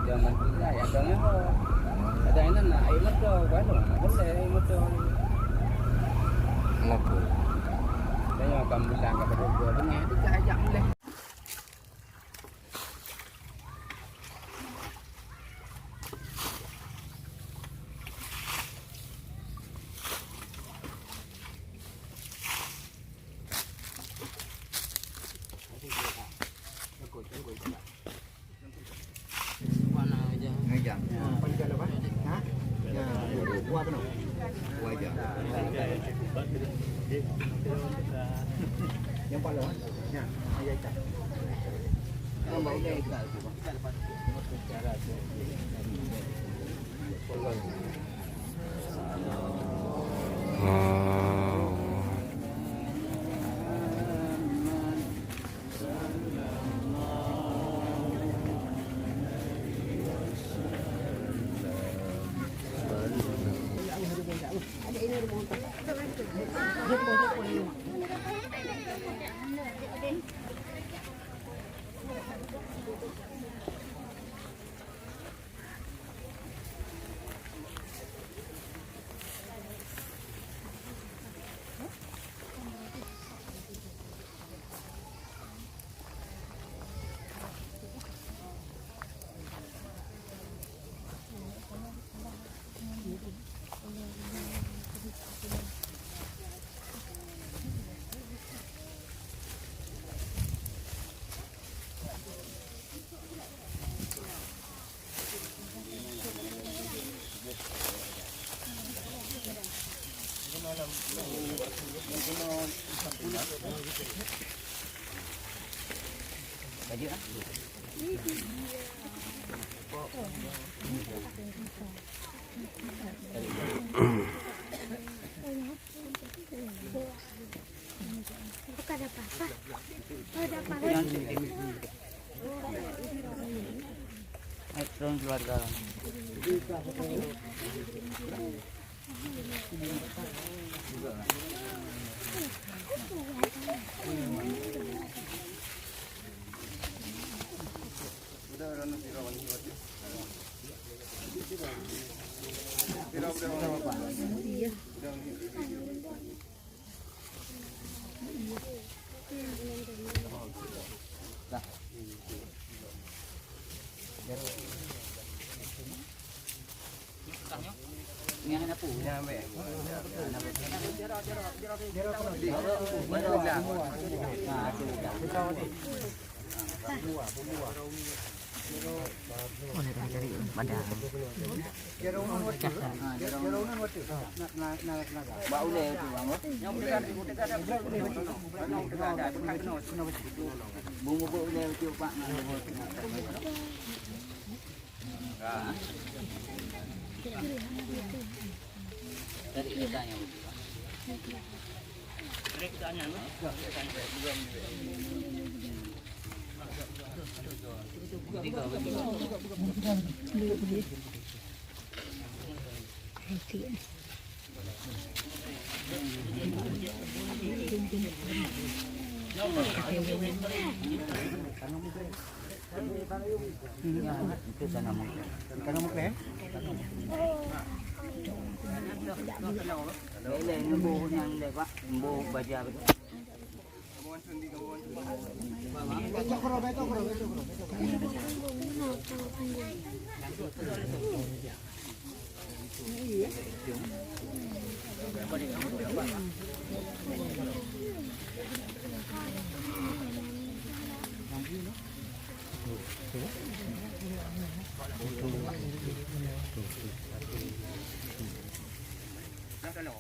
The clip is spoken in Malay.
Zaman kita ya dong ada ini na ay mo to bueno wala ay mo to Ano po? kaya kambulan ka pa do nga di kaya mo Ngayon. Pagkala ba? Ha? Buwa pa no? Buwa dyan. Yang pala? Yan. Ayay ka. Ang maulay ka. Baju ah. Bukan ada apa-apa. Oh, ada apa-apa. Ekstron keluarga. Yang ada pu. Ya, be. Oh, ni dari bandar. Bau le tu bang. Yang dekat bumbu le tu pak. Dari kitanya. Dari kitanya. Đây là bố nhang đây quá, bố bà già vậy. Hello.